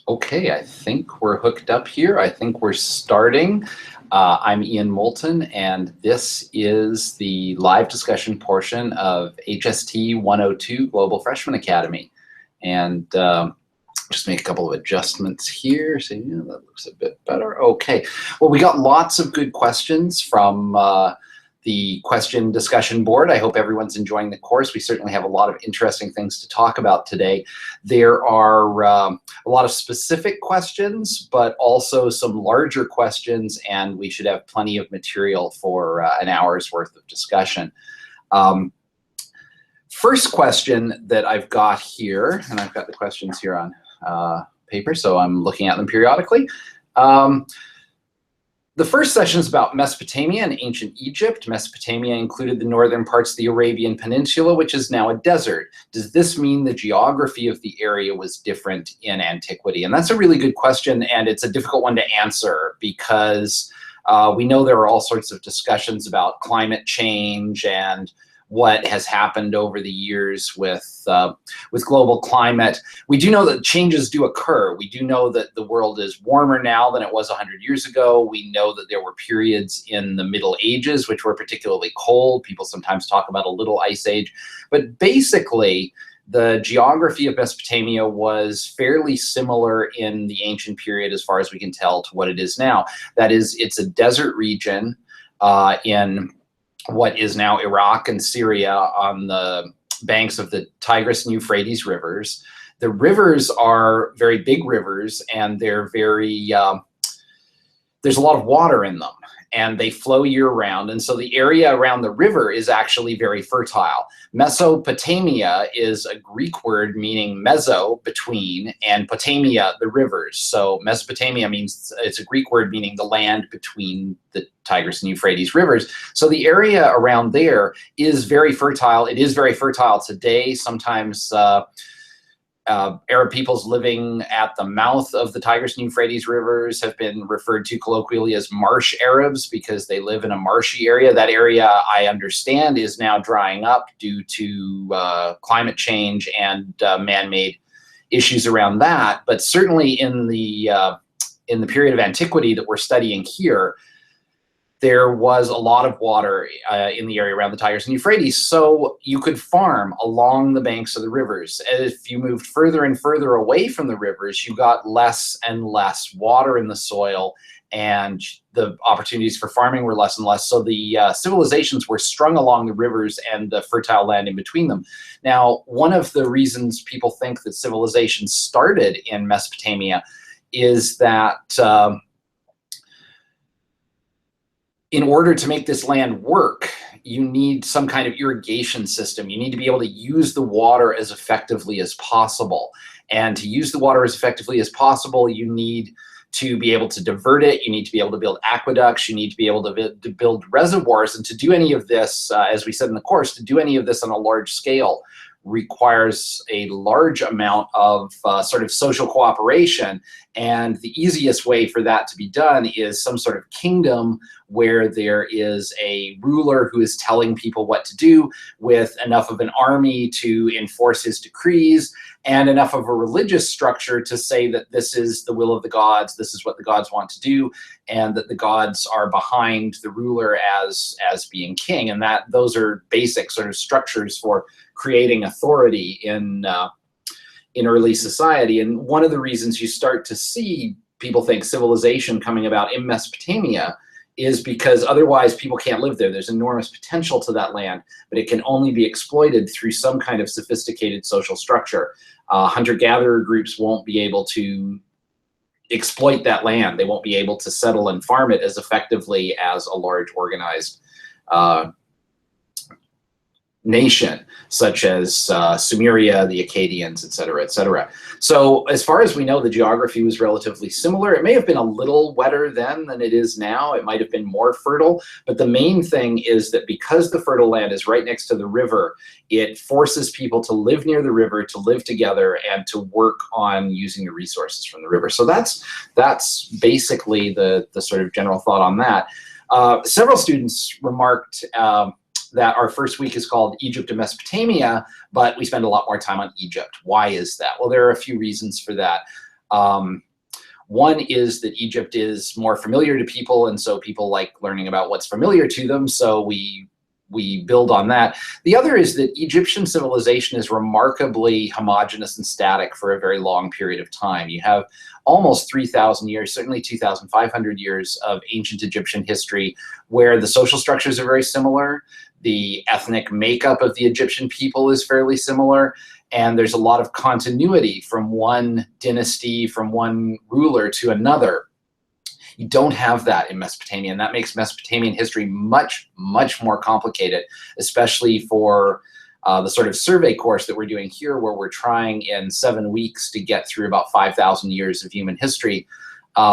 Okay, I think we're hooked up here. I think we're starting. I'm Ian Moulton, and this is the live discussion portion of HST 102 Global Freshman Academy. And just make a couple of adjustments here. So yeah, that looks a bit better. Okay, well, we got lots of good questions from the question discussion board. I hope everyone's enjoying the course. We certainly have a lot of interesting things to talk about today. There are a lot of specific questions, but also some larger questions, and we should have plenty of material for an hour's worth of discussion. First question that I've got here, and I've got the questions here on paper, so I'm looking at them periodically. The first session is about Mesopotamia and ancient Egypt. Mesopotamia included the northern parts of the Arabian Peninsula, which is now a desert. Does this mean the geography of the area was different in antiquity? And that's a really good question, and it's a difficult one to answer because we know there are all sorts of discussions about climate change and what has happened over the years with global climate. We do know that changes do occur. We do know that the world is warmer now than it was 100 years ago. We know that there were periods in the Middle Ages which were particularly cold. People sometimes talk about a little ice age. But basically, the geography of Mesopotamia was fairly similar in the ancient period, as far as we can tell, to what it is now. That is, it's a desert region in what is now Iraq and Syria on the banks of the Tigris and Euphrates rivers. The rivers are very big rivers, and they're very, there's a lot of water in them, and they flow year-round. And so the area around the river is actually very fertile. Mesopotamia is a Greek word meaning meso, between, and potamia, the rivers. So Mesopotamia means, it's a Greek word meaning the land between the Tigris and Euphrates rivers. So the area around there is very fertile. It is very fertile today. Sometimes Arab peoples living at the mouth of the Tigris and Euphrates rivers have been referred to colloquially as marsh Arabs because they live in a marshy area. That area, I understand, is now drying up due to climate change and man-made issues around that. But certainly in the period of antiquity that we're studying here, there was a lot of water in the area around the Tigris and Euphrates, so you could farm along the banks of the rivers. If you moved further and further away from the rivers, you got less and less water in the soil, and the opportunities for farming were less and less. So the civilizations were strung along the rivers and the fertile land in between them. Now, one of the reasons people think that civilization started in Mesopotamia is that in order to make this land work, you need some kind of irrigation system. You need to be able to use the water as effectively as possible. And to use the water as effectively as possible, you need to be able to divert it. You need to be able to build aqueducts. You need to be able to build reservoirs. And to do any of this, as we said in the course, to do any of this on a large scale requires a large amount of sort of social cooperation. And the easiest way for that to be done is some sort of kingdom where there is a ruler who is telling people what to do, with enough of an army to enforce his decrees, and enough of a religious structure to say that this is the will of the gods, this is what the gods want to do, and that the gods are behind the ruler as being king. And that those are basic sort of structures for creating authority in early society. And one of the reasons you start to see people think civilization coming about in Mesopotamia is because otherwise people can't live there. There's enormous potential to that land, but it can only be exploited through some kind of sophisticated social structure. Hunter-gatherer groups won't be able to exploit that land. They won't be able to settle and farm it as effectively as a large organized nation, such as Sumeria, the Akkadians, et cetera, et cetera. So as far as we know, the geography was relatively similar. It may have been a little wetter then than it is now. It might have been more fertile. But the main thing is that because the fertile land is right next to the river, it forces people to live near the river, to live together, and to work on using the resources from the river. So that's basically the sort of general thought on that. Several students remarked that our first week is called Egypt and Mesopotamia, but we spend a lot more time on Egypt. Why is that? Well, there are a few reasons for that. One is that Egypt is more familiar to people, and so people like learning about what's familiar to them, so we build on that. The other is that Egyptian civilization is remarkably homogeneous and static for a very long period of time. You have almost 3,000 years, certainly 2,500 years of ancient Egyptian history where the social structures are very similar, the ethnic makeup of the Egyptian people is fairly similar, and there's a lot of continuity from one dynasty, from one ruler to another. You don't have that in Mesopotamia, and that makes Mesopotamian history much, much more complicated, especially for the sort of survey course that we're doing here, where we're trying in 7 weeks to get through about 5,000 years of human history.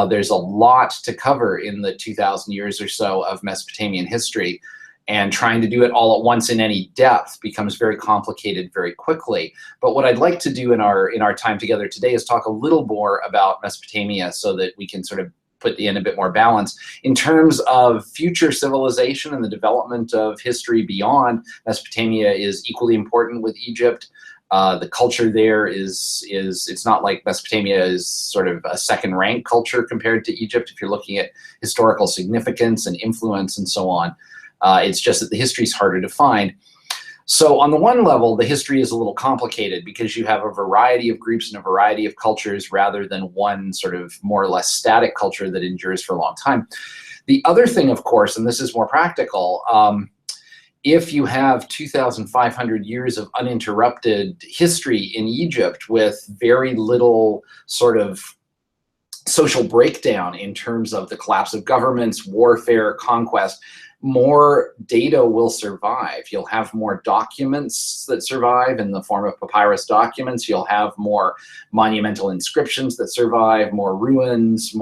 There's a lot to cover in the 2,000 years or so of Mesopotamian history, and trying to do it all at once in any depth becomes very complicated very quickly. But what I'd like to do in our time together today is talk a little more about Mesopotamia so that we can sort of put in a bit more balance. In terms of future civilization and the development of history beyond, Mesopotamia is equally important with Egypt. The culture there it's not like Mesopotamia is sort of a second-rank culture compared to Egypt if you're looking at historical significance and influence and so on. It's just that the history is harder to find. So on the one level, the history is a little complicated because you have a variety of groups and a variety of cultures rather than one sort of more or less static culture that endures for a long time. The other thing, of course, and this is more practical, if you have 2,500 years of uninterrupted history in Egypt with very little sort of social breakdown in terms of the collapse of governments, warfare, conquest, more data will survive. You'll have more documents that survive in the form of papyrus documents. You'll have more monumental inscriptions that survive, more ruins,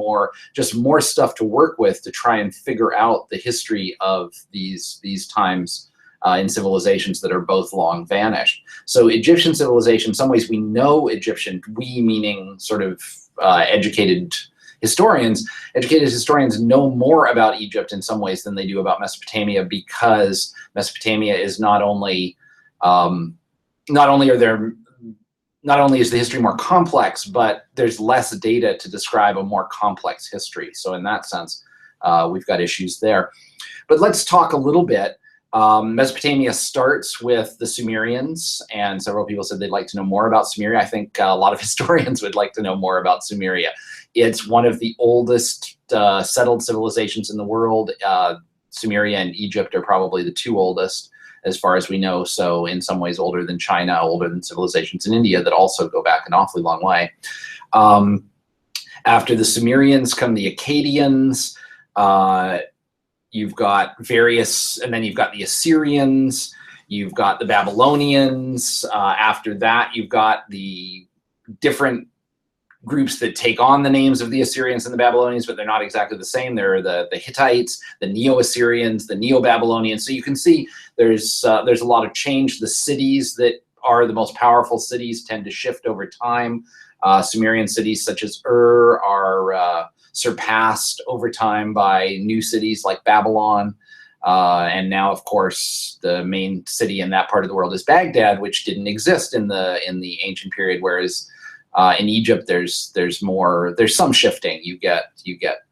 just more stuff to work with to try and figure out the history of these times in civilizations that are both long vanished. So Egyptian civilization, in some ways we know Egyptian, we meaning sort of educated historians know more about Egypt in some ways than they do about Mesopotamia, because Mesopotamia is not only is the history more complex, but there's less data to describe a more complex history. So in that sense, we've got issues there. But let's talk a little bit. Mesopotamia starts with the Sumerians, and several people said they'd like to know more about Sumeria. I think a lot of historians would like to know more about Sumeria. It's one of the oldest settled civilizations in the world. Sumeria and Egypt are probably the two oldest as far as we know, so in some ways older than China, older than civilizations in India that also go back an awfully long way. After the Sumerians come the Akkadians, you've got various, and then you've got the Assyrians, you've got the Babylonians. After that, you've got the different groups that take on the names of the Assyrians and the Babylonians, but they're not exactly the same. There are the Hittites, the Neo-Assyrians, the Neo-Babylonians. So you can see there's a lot of change. The cities that are the most powerful cities tend to shift over time. Sumerian cities such as Ur are surpassed over time by new cities like Babylon. And now, of course, the main city in that part of the world is Baghdad, which didn't exist in the ancient period, whereas in Egypt, there's some shifting. You get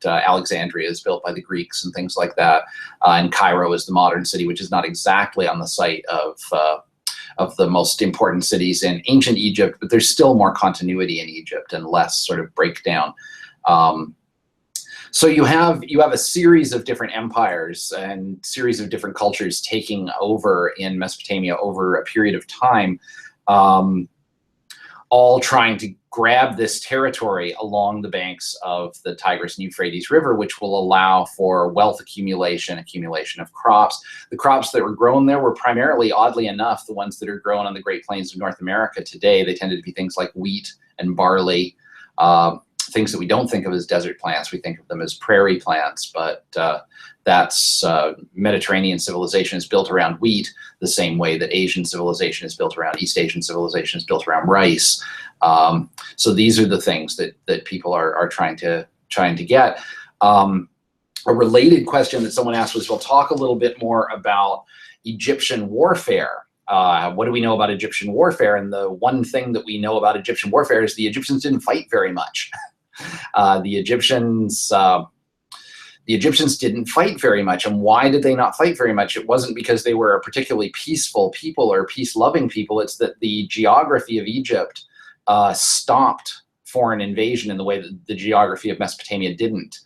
Alexandria is built by the Greeks and things like that, and Cairo is the modern city, which is not exactly on the site of the most important cities in ancient Egypt, but there's still more continuity in Egypt and less sort of breakdown. So you have a series of different empires and series of different cultures taking over in Mesopotamia over a period of time. All trying to grab this territory along the banks of the Tigris and Euphrates River, which will allow for wealth accumulation of crops. The crops that were grown there were primarily, oddly enough, the ones that are grown on the Great Plains of North America today. They tended to be things like wheat and barley, things that we don't think of as desert plants. We think of them as prairie plants, but that's Mediterranean civilization is built around wheat the same way that Asian civilization is built around, East Asian civilization is built around rice. So these are the things that people are trying to get. A related question that someone asked was, we'll talk a little bit more about Egyptian warfare. What do we know about Egyptian warfare? And the one thing that we know about Egyptian warfare is the Egyptians didn't fight very much. The Egyptians didn't fight very much. And why did they not fight very much? It wasn't because they were a particularly peaceful people or peace-loving people. It's that the geography of Egypt stopped foreign invasion in the way that the geography of Mesopotamia didn't.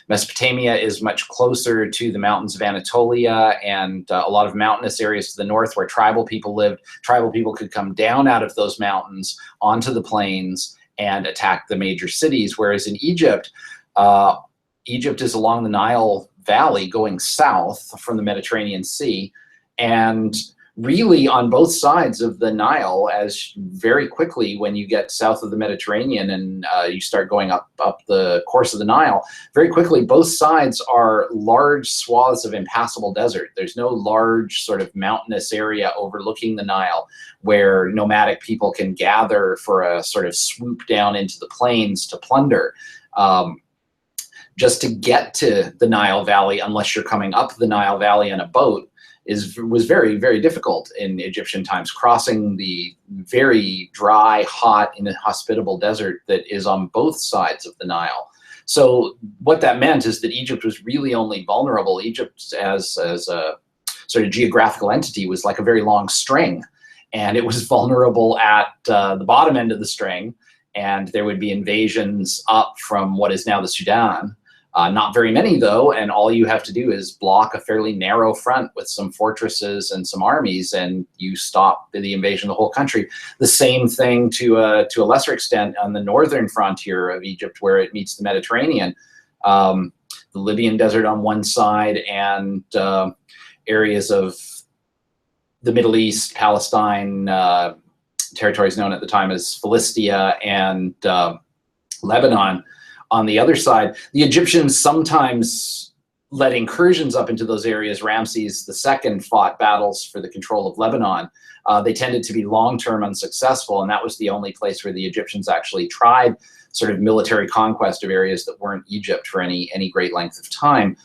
Mesopotamia is much closer to the mountains of Anatolia and a lot of mountainous areas to the north where tribal people lived. Tribal people could come down out of those mountains onto the plains and attack the major cities, whereas in Egypt, Egypt is along the Nile Valley going south from the Mediterranean Sea, and really on both sides of the Nile, as very quickly when you get south of the Mediterranean and you start going up the course of the Nile, very quickly both sides are large swaths of impassable desert. There's no large sort of mountainous area overlooking the Nile where nomadic people can gather for a sort of swoop down into the plains to plunder. Just to get to the Nile Valley, unless you're coming up the Nile Valley in a boat, was very, very difficult in Egyptian times, crossing the very dry, hot, inhospitable desert that is on both sides of the Nile. So what that meant is that Egypt was really only vulnerable. Egypt as a sort of geographical entity was like a very long string, and it was vulnerable at the bottom end of the string, and there would be invasions up from what is now the Sudan. Not very many, though, and all you have to do is block a fairly narrow front with some fortresses and some armies, and you stop the invasion of the whole country. The same thing to a lesser extent on the northern frontier of Egypt, where it meets the Mediterranean. The Libyan desert on one side and areas of the Middle East, Palestine, territories known at the time as Philistia, and Lebanon on the other side. The Egyptians sometimes led incursions up into those areas. Ramses II fought battles for the control of Lebanon. They tended to be long-term unsuccessful, and that was the only place where the Egyptians actually tried sort of military conquest of areas that weren't Egypt for any great length of time.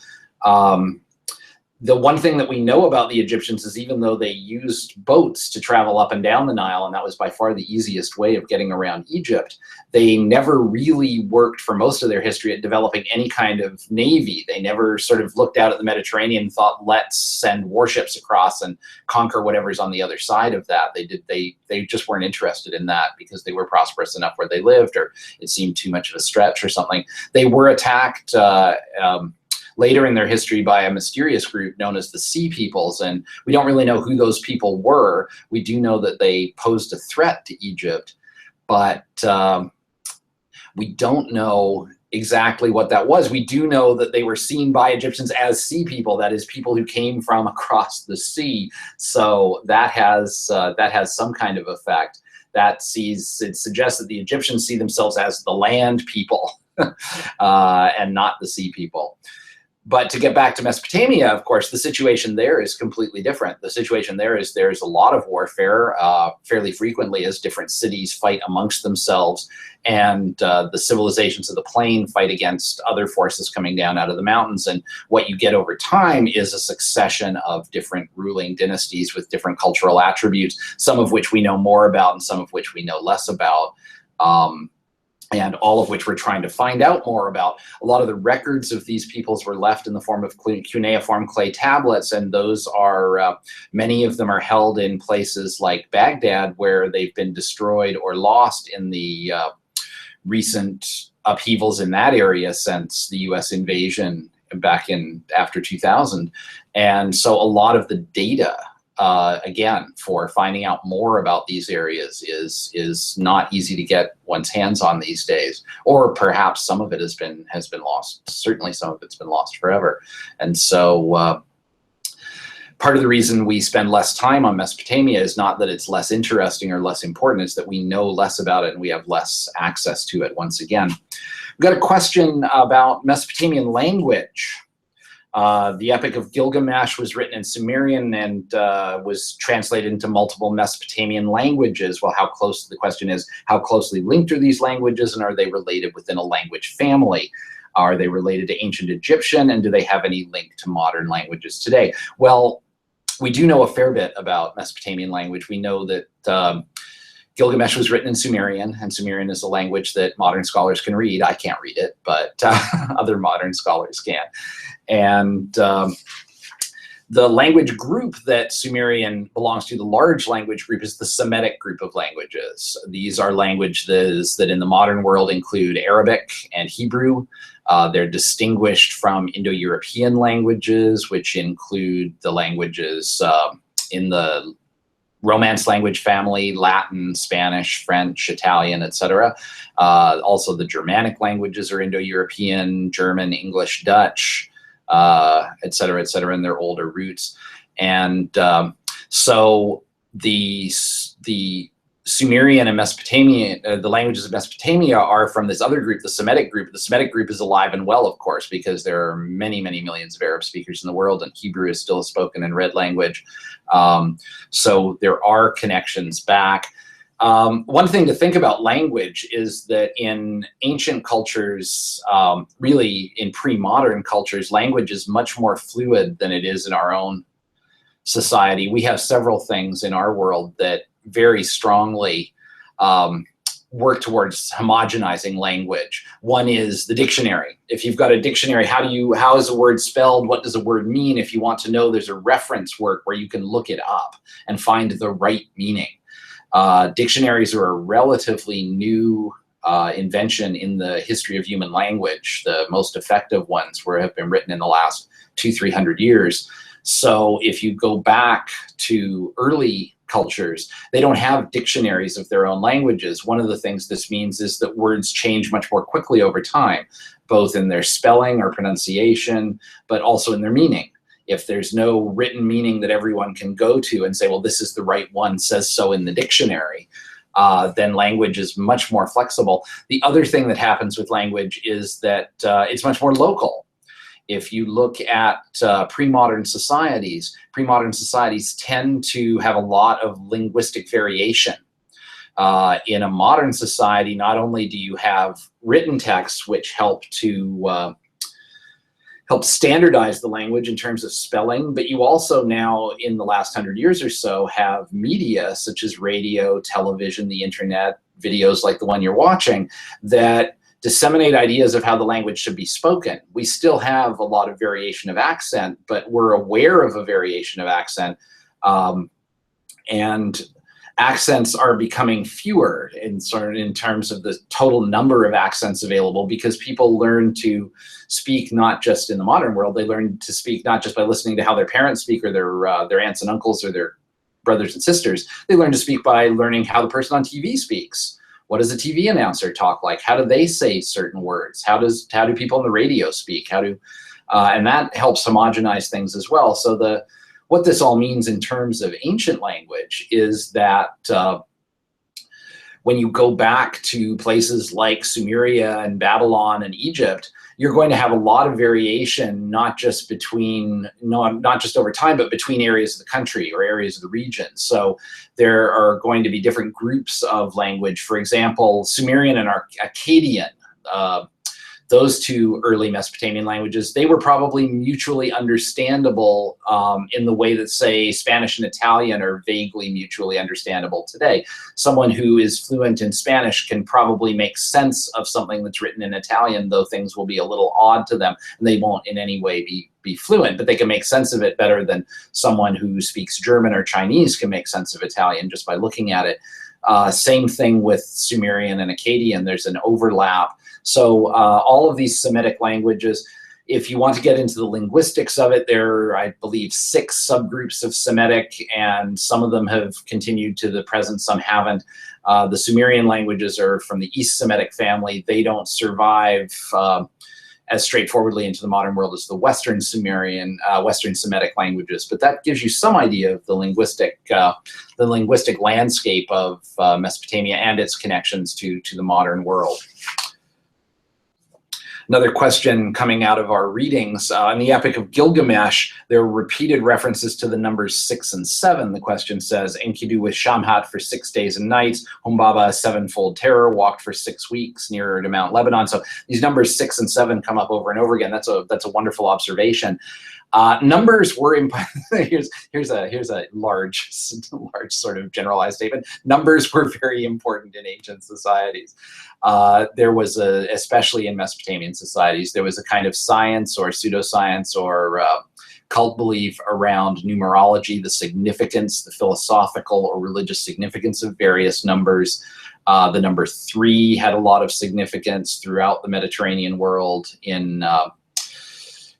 The one thing that we know about the Egyptians is even though they used boats to travel up and down the Nile, and that was by far the easiest way of getting around Egypt, they never really worked for most of their history at developing any kind of navy. They never sort of looked out at the Mediterranean and thought, let's send warships across and conquer whatever's on the other side of that. They just weren't interested in that because they were prosperous enough where they lived, or it seemed too much of a stretch or something. They were attacked later in their history by a mysterious group known as the Sea Peoples, and we don't really know who those people were. We do know that they posed a threat to Egypt, but we don't know exactly what that was. We do know that they were seen by Egyptians as sea people, that is, people who came from across the sea. So that has some kind of effect. It suggests that the Egyptians see themselves as the land people and not the sea people. But to get back to Mesopotamia, of course, the situation there is completely different. The situation there is there's a lot of warfare fairly frequently as different cities fight amongst themselves, and the civilizations of the plain fight against other forces coming down out of the mountains. And what you get over time is a succession of different ruling dynasties with different cultural attributes, some of which we know more about and some of which we know less about. And all of which we're trying to find out more about. A lot of the records of these peoples were left in the form of cuneiform clay tablets, and those are, many of them are held in places like Baghdad, where they've been destroyed or lost in the recent upheavals in that area since the US invasion back in after 2000. And so a lot of the data, again, for finding out more about these areas is not easy to get one's hands on these days, or perhaps some of it has been lost. Certainly some of it's been lost forever. And so part of the reason we spend less time on Mesopotamia is not that it's less interesting or less important, it's that we know less about it and we have less access to it once again. We've got a question about Mesopotamian language. The Epic of Gilgamesh was written in Sumerian and was translated into multiple Mesopotamian languages. Well, the question is, how closely linked are these languages, and are they related within a language family? Are they related to ancient Egyptian, and do they have any link to modern languages today? Well, we do know a fair bit about Mesopotamian language. We know that Gilgamesh was written in Sumerian, and Sumerian is a language that modern scholars can read. I can't read it, but other modern scholars can. And the language group that Sumerian belongs to, the large language group, is the Semitic group of languages. These are languages that in the modern world include Arabic and Hebrew. They're distinguished from Indo-European languages, which include the languages in the Romance language family: Latin, Spanish, French, Italian, etc. Also, the Germanic languages are Indo-European: German, English, Dutch, et cetera, in their older roots. And so the Sumerian and Mesopotamian, the languages of Mesopotamia are from this other group, the Semitic group. The Semitic group is alive and well, of course, because there are many, many millions of Arab speakers in the world, and Hebrew is still a spoken and read language. So there are connections back. One thing to think about language is that in ancient cultures, really in pre-modern cultures, language is much more fluid than it is in our own society. We have several things in our world that very strongly work towards homogenizing language. One is the dictionary. If you've got a dictionary, how is a word spelled? What does a word mean? If you want to know, there's a reference work where you can look it up and find the right meaning. Dictionaries are a relatively new invention in the history of human language. The most effective ones have been written in the last 200-300 years. So if you go back to early cultures, they don't have dictionaries of their own languages. One of the things this means is that words change much more quickly over time, both in their spelling or pronunciation, but also in their meaning. If there's no written meaning that everyone can go to and say, well, this is the right one, says so in the dictionary, then language is much more flexible. The other thing that happens with language is that it's much more local. If you look at pre-modern societies tend to have a lot of linguistic variation. In a modern society, not only do you have written texts which help to help standardize the language in terms of spelling, but you also now, in the last 100 years or so, have media such as radio, television, the internet, videos like the one you're watching, that disseminate ideas of how the language should be spoken. We still have a lot of variation of accent, but we're aware of a variation of accent, and accents are becoming fewer in terms of the total number of accents available, because people learn to speak not just in the modern world, they learn to speak not just by listening to how their parents speak or their aunts and uncles or their brothers and sisters. They learn to speak by learning how the person on TV speaks. What does a TV announcer talk like? How do they say certain words? How do people on the radio speak? And that helps homogenize things as well. So what this all means in terms of ancient language is that when you go back to places like Sumeria and Babylon and Egypt, you're going to have a lot of variation, not just over time, but between areas of the country or areas of the region. So there are going to be different groups of language. For example, Sumerian and Akkadian, those two early Mesopotamian languages, they were probably mutually understandable in the way that, say, Spanish and Italian are vaguely mutually understandable today. Someone who is fluent in Spanish can probably make sense of something that's written in Italian, though things will be a little odd to them, and they won't in any way be fluent, but they can make sense of it better than someone who speaks German or Chinese can make sense of Italian just by looking at it. Same thing with Sumerian and Akkadian, there's an overlap. So all of these Semitic languages, if you want to get into the linguistics of it, there are, I believe, 6 subgroups of Semitic, and some of them have continued to the present, some haven't. The Sumerian languages are from the East Semitic family. They don't survive as straightforwardly into the modern world as the Western Sumerian, Western Semitic languages. But that gives you some idea of the linguistic landscape of Mesopotamia and its connections to the modern world. Another question coming out of our readings, in the Epic of Gilgamesh, there are repeated references to the numbers 6 and 7. The question says, Enkidu with Shamhat for 6 days and nights, Humbaba, a 7-fold terror, walked for 6 weeks nearer to Mount Lebanon. So these numbers 6 and 7 come up over and over again. That's a wonderful observation. Numbers were here's a large sort of generalized statement. Numbers were very important in ancient societies. There was especially in Mesopotamian societies, there was a kind of science or pseudoscience or cult belief around numerology, the significance, the philosophical or religious significance of various numbers. The number 3 had a lot of significance throughout the Mediterranean world in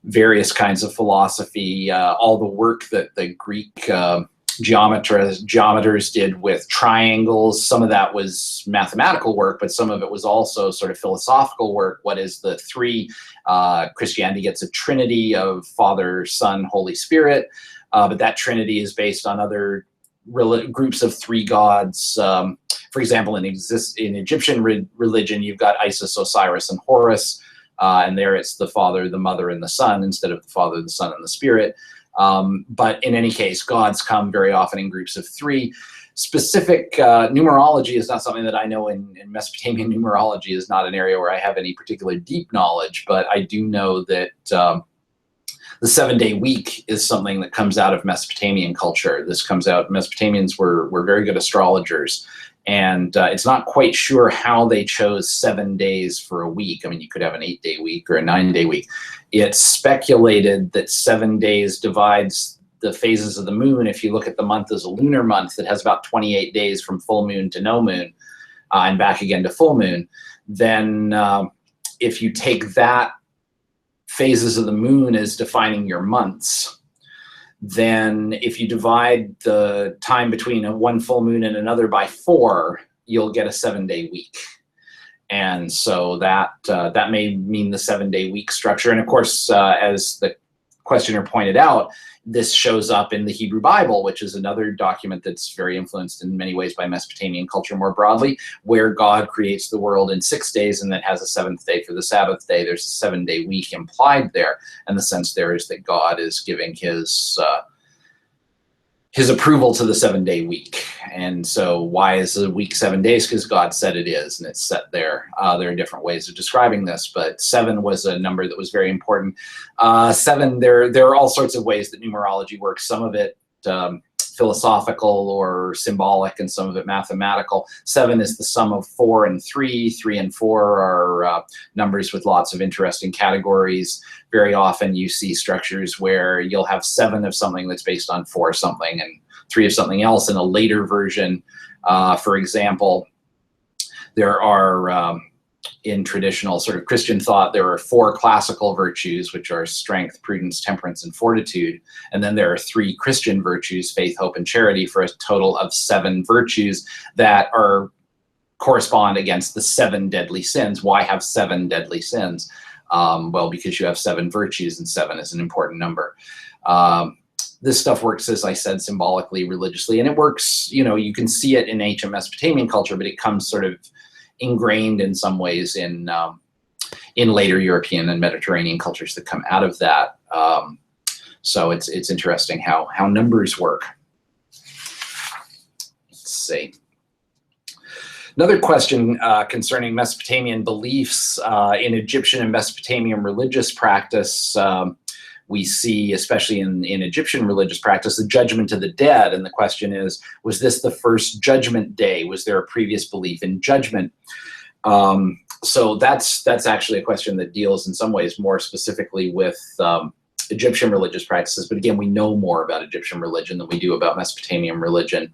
various kinds of philosophy. All the work that the Greek geometers did with triangles, some of that was mathematical work, but some of it was also sort of philosophical work. What is the 3? Christianity gets a trinity of Father, Son, Holy Spirit, but that trinity is based on other groups of 3 gods. For example, in Egyptian religion, you've got Isis, Osiris, and Horus, and there it's the Father, the Mother, and the Son instead of the Father, the Son, and the Spirit. But in any case, gods come very often in groups of 3. Specific numerology is not something that I know in Mesopotamian numerology is not an area where I have any particular deep knowledge, but I do know that the 7-day week is something that comes out of Mesopotamian culture. This comes out, Mesopotamians were very good astrologers, and it's not quite sure how they chose 7 days for a week. I mean, you could have an 8-day week or a 9-day week. It's speculated that 7 days divides the phases of the moon. If you look at the month as a lunar month, it has about 28 days from full moon to no moon, and back again to full moon. Then if you take that phases of the moon as defining your months, then if you divide the time between one full moon and another by 4, you'll get a 7-day week. And so that may mean the 7-day week structure. And of course, as the questioner pointed out, this shows up in the Hebrew Bible, which is another document that's very influenced in many ways by Mesopotamian culture more broadly, where God creates the world in 6 days and then has a 7th day for the Sabbath day. There's a 7-day week implied there. And the sense there is that God is giving his approval to the 7-day week. And so why is the week 7 days? Because God said it is, and it's set there. There are different ways of describing this, but 7 was a number that was very important. 7, there are all sorts of ways that numerology works. Some of it philosophical or symbolic, and some of it mathematical. 7 is the sum of 4 and 3. 3 and 4 are numbers with lots of interesting categories. Very often you see structures where you'll have 7 of something that's based on 4 something and 3 of something else in a later version. For example, there are, in traditional sort of Christian thought, there are 4 classical virtues, which are strength, prudence, temperance, and fortitude. And then there are 3 Christian virtues, faith, hope, and charity, for a total of 7 virtues that correspond against the 7 deadly sins. Why have 7 deadly sins? Well, because you have 7 virtues, and 7 is an important number. This stuff works, as I said, symbolically, religiously, and it works, you can see it in ancient Mesopotamian culture, but it comes sort of ingrained in some ways in later European and Mediterranean cultures that come out of that. So it's interesting how numbers work. Let's see. Another question concerning Mesopotamian beliefs in Egyptian and Mesopotamian religious practice. We see, especially in Egyptian religious practice, the judgment of the dead. And the question is, was this the first judgment day? Was there a previous belief in judgment? So that's actually a question that deals in some ways more specifically with Egyptian religious practices. But again, we know more about Egyptian religion than we do about Mesopotamian religion.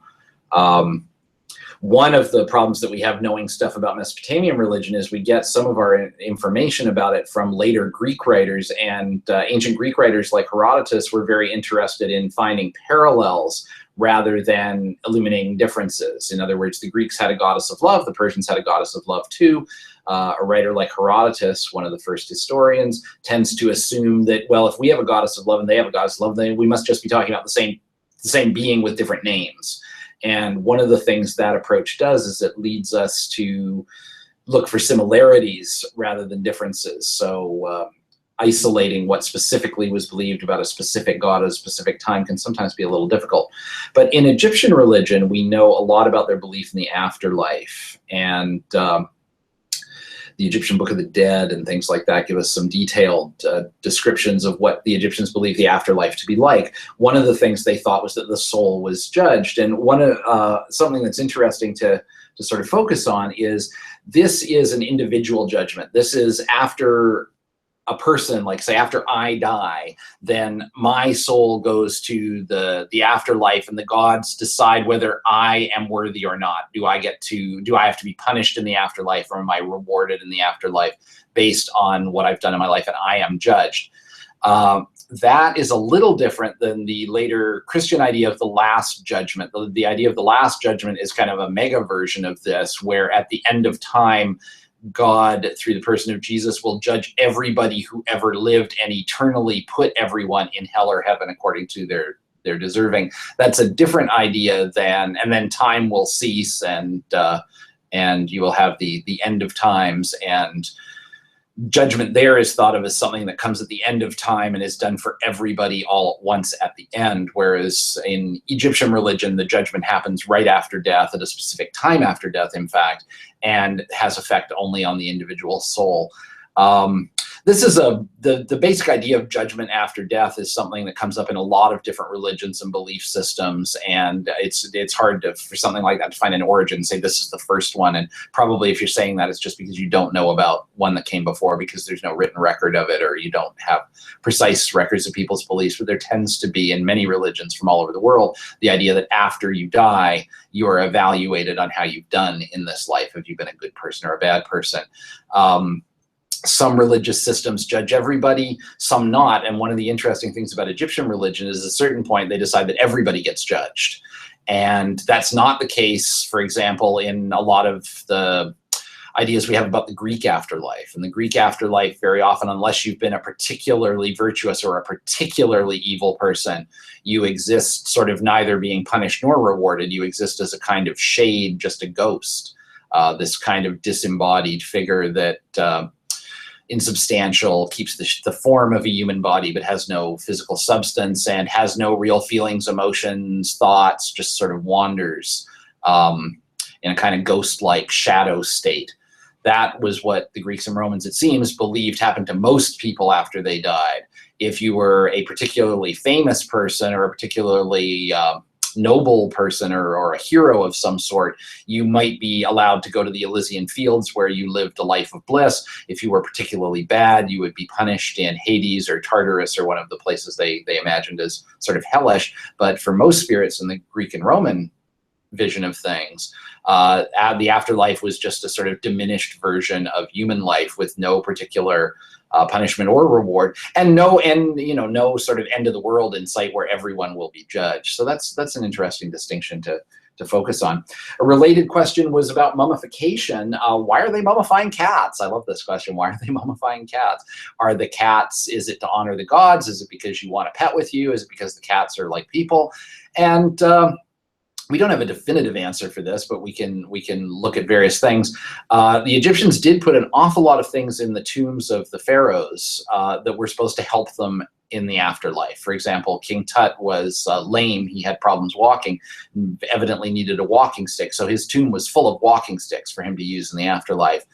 One of the problems that we have knowing stuff about Mesopotamian religion is we get some of our information about it from later Greek writers, and ancient Greek writers like Herodotus were very interested in finding parallels rather than illuminating differences. In other words, the Greeks had a goddess of love, the Persians had a goddess of love too. A writer like Herodotus, one of the first historians, tends to assume that, well, if we have a goddess of love and they have a goddess of love, then we must just be talking about the same being with different names. And one of the things that approach does is it leads us to look for similarities rather than differences. So isolating what specifically was believed about a specific god at a specific time can sometimes be a little difficult. But in Egyptian religion, we know a lot about their belief in the afterlife. And the Egyptian Book of the Dead and things like that give us some detailed descriptions of what the Egyptians believed the afterlife to be like. One of the things they thought was that the soul was judged. And something that's interesting to sort of focus on is this is an individual judgment. This is after a person, like say after I die, then my soul goes to the afterlife, and the gods decide whether I am worthy or not. Do I have to be punished in the afterlife, or am I rewarded in the afterlife based on what I've done in my life, and I am judged? That is a little different than the later Christian idea of the last judgment. The idea of the last judgment is kind of a mega version of this, where at the end of time, God, through the person of Jesus, will judge everybody who ever lived and eternally put everyone in hell or heaven according to their deserving. That's a different idea and then time will cease, and you will have the end of times, and judgment there is thought of as something that comes at the end of time and is done for everybody all at once at the end, whereas in Egyptian religion, the judgment happens right after death, at a specific time after death, in fact, and has effect only on the individual soul. This is the basic idea of judgment after death is something that comes up in a lot of different religions and belief systems, and it's hard for something like that to find an origin and say this is the first one. And probably if you're saying that, it's just because you don't know about one that came before, because there's no written record of it, or you don't have precise records of people's beliefs. But there tends to be in many religions from all over the world the idea that after you die, you are evaluated on how you've done in this life. Have you been a good person or a bad person? Some religious systems judge everybody, some not. And one of the interesting things about Egyptian religion is at a certain point they decide that everybody gets judged. And that's not the case, for example, in a lot of the ideas we have about the Greek afterlife. In the Greek afterlife, very often, unless you've been a particularly virtuous or a particularly evil person, you exist sort of neither being punished nor rewarded. You exist as a kind of shade, just a ghost, this kind of disembodied figure that insubstantial, keeps the form of a human body, but has no physical substance and has no real feelings, emotions, thoughts, just sort of wanders in a kind of ghost-like shadow state. That was what the Greeks and Romans, it seems, believed happened to most people after they died. If you were a particularly famous person or a particularly noble person or a hero of some sort, you might be allowed to go to the Elysian fields where you lived a life of bliss. If you were particularly bad, you would be punished in Hades or Tartarus, or one of the places they imagined as sort of hellish. But for most spirits in the Greek and Roman vision of things, the afterlife was just a sort of diminished version of human life with no particular punishment or reward, and no sort of end of the world in sight where everyone will be judged. So that's an interesting distinction to focus on. A related question was about mummification. Why are they mummifying cats? I love this question. Why are they mummifying cats? Are the cats, is it to honor the gods? Is it because you want a pet with you? Is it because the cats are like people? And we don't have a definitive answer for this, but we can look at various things. The Egyptians did put an awful lot of things in the tombs of the pharaohs that were supposed to help them in the afterlife. For example, King Tut was lame. He had problems walking, evidently needed a walking stick. So his tomb was full of walking sticks for him to use in the afterlife.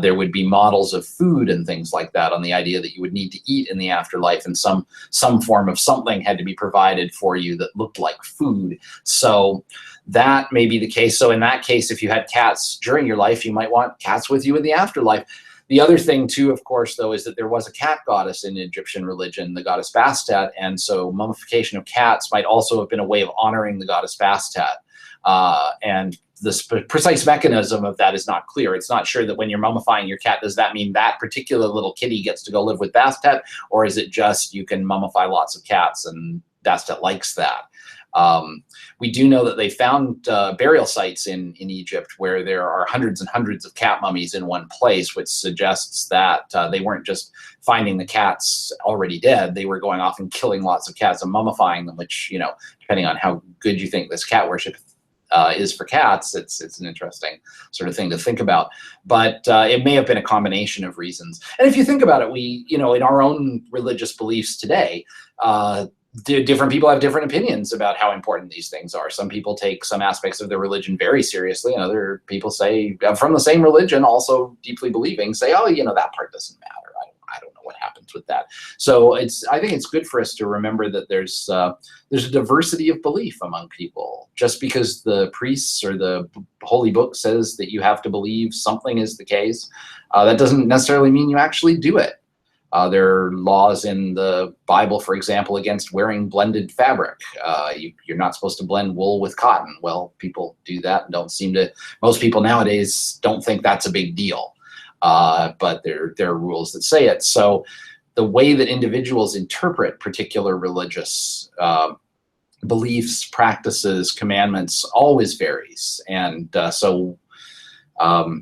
There would be models of food and things like that, on the idea that you would need to eat in the afterlife, and some form of something had to be provided for you that looked like food. So that may be the case. So in that case, if you had cats during your life, you might want cats with you in the afterlife. The other thing too, of course, though, is that there was a cat goddess in Egyptian religion, the goddess Bastet, and so mummification of cats might also have been a way of honoring the goddess Bastet. And the precise mechanism of that is not clear. It's not sure that when you're mummifying your cat, does that mean that particular little kitty gets to go live with Bastet, or is it just you can mummify lots of cats and Bastet likes that? We do know that they found burial sites in Egypt where there are hundreds and hundreds of cat mummies in one place, which suggests that they weren't just finding the cats already dead. They were going off and killing lots of cats and mummifying them, which, depending on how good you think this cat worship is for cats, it's an interesting sort of thing to think about. But it may have been a combination of reasons. And if you think about it, we, in our own religious beliefs today, different people have different opinions about how important these things are. Some people take some aspects of their religion very seriously, and other people say, from the same religion, also deeply believing, say, oh, that part doesn't matter. I don't know what happens with that. So I think it's good for us to remember that there's a diversity of belief among people. Just because the priests or the holy book says that you have to believe something is the case, that doesn't necessarily mean you actually do it. There are laws in the Bible, for example, against wearing blended fabric. You're not supposed to blend wool with cotton. Well, people do that and most people nowadays don't think that's a big deal. But there are rules that say it. So the way that individuals interpret particular religious beliefs, practices, commandments always varies. And so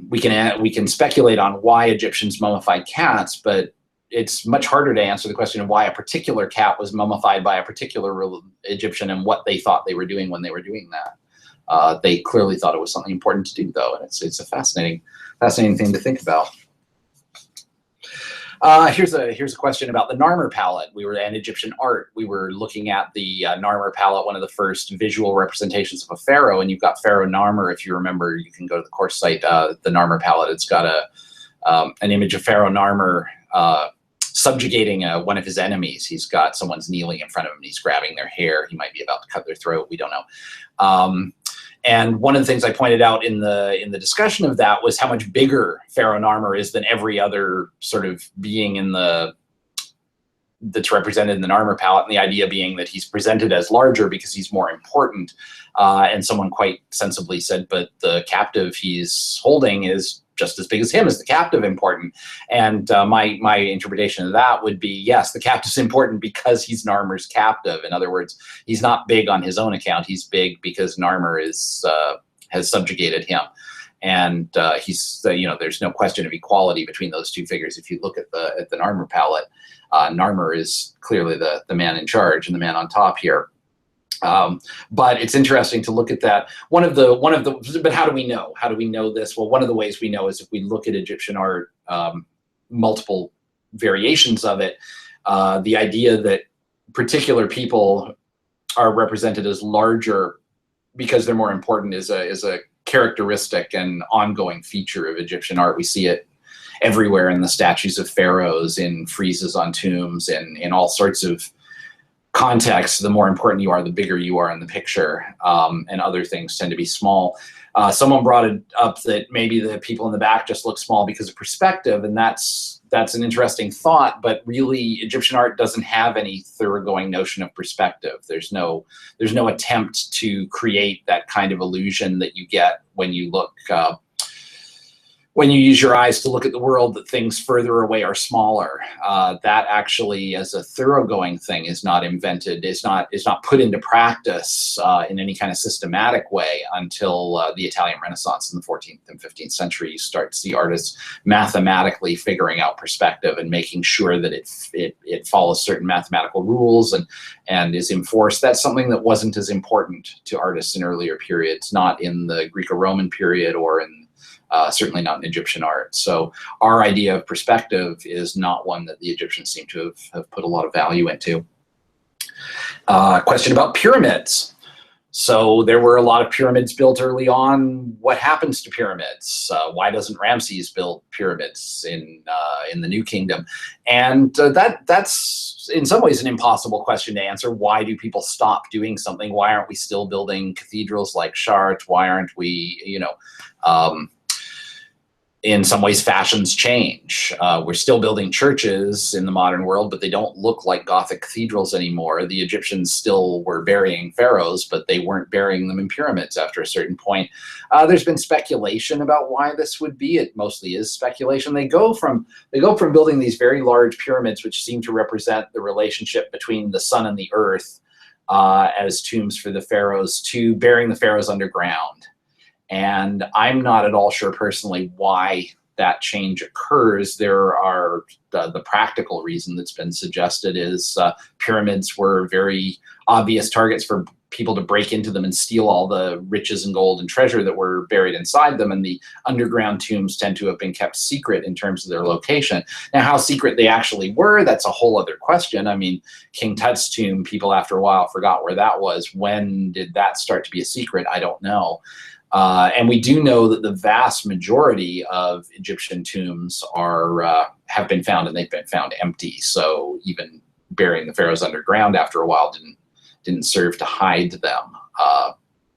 we can speculate on why Egyptians mummified cats, but it's much harder to answer the question of why a particular cat was mummified by a particular Egyptian and what they thought they were doing when they were doing that. They clearly thought it was something important to do, though, and it's a fascinating thing to think about. Here's a question about the Narmer palette. And Egyptian art. We were looking at the Narmer palette, one of the first visual representations of a pharaoh, and you've got Pharaoh Narmer. If you remember, you can go to the course site, the Narmer palette. It's got an image of Pharaoh Narmer subjugating one of his enemies. He's got someone's kneeling in front of him, and he's grabbing their hair. He might be about to cut their throat. We don't know. And one of the things I pointed out in the discussion of that was how much bigger Pharaoh Narmer is than every other sort of being that's represented in the Narmer palette, and the idea being that he's presented as larger because he's more important. And someone quite sensibly said, but the captive he's holding is just as big as him. Is the captive important? And my interpretation of that would be, yes, the captive's important because he's Narmer's captive. In other words, he's not big on his own account. He's big because Narmer has subjugated him. And there's no question of equality between those two figures. If you look at the Narmer palette, Narmer is clearly the man in charge and the man on top here. But it's interesting to look at that. But how do we know? How do we know this? Well, one of the ways we know is if we look at Egyptian art, multiple variations of it, the idea that particular people are represented as larger because they're more important is a characteristic and ongoing feature of Egyptian art. We see it everywhere in the statues of pharaohs, in friezes on tombs, and in all sorts of contexts. The more important you are, the bigger you are in the picture, and other things tend to be small. Someone brought it up that maybe the people in the back just look small because of perspective, and that's an interesting thought, but really Egyptian art doesn't have any thoroughgoing notion of perspective. There's no attempt to create that kind of illusion that you get when you look when you use your eyes to look at the world, that things further away are smaller. That actually, as a thoroughgoing thing, is not invented, is not put into practice in any kind of systematic way until the Italian Renaissance in the 14th and 15th century. You start to see artists mathematically figuring out perspective and making sure that it follows certain mathematical rules and is enforced. That's something that wasn't as important to artists in earlier periods, not in the Greco-Roman period or in certainly not in Egyptian art. So our idea of perspective is not one that the Egyptians seem to have put a lot of value into. Question about pyramids. So there were a lot of pyramids built early on. What happens to pyramids? Why doesn't Ramses build pyramids in the New Kingdom? And that's in some ways an impossible question to answer. Why do people stop doing something? Why aren't we still building cathedrals like Chartres? Why aren't we, in some ways, fashions change. We're still building churches in the modern world, but they don't look like Gothic cathedrals anymore. The Egyptians still were burying pharaohs, but they weren't burying them in pyramids after a certain point. There's been speculation about why this would be. It mostly is speculation. They go from building these very large pyramids, which seem to represent the relationship between the sun and the earth as tombs for the pharaohs, to burying the pharaohs underground. And I'm not at all sure personally why that change occurs. There are the practical reason that's been suggested is pyramids were very obvious targets for people to break into them and steal all the riches and gold and treasure that were buried inside them, and the underground tombs tend to have been kept secret in terms of their location. Now, how secret they actually were, that's a whole other question. I mean, King Tut's tomb, people after a while forgot where that was. When did that start to be a secret? I don't know. And we do know that the vast majority of Egyptian tombs have been found, and they've been found empty. So even burying the pharaohs underground after a while didn't serve to hide them.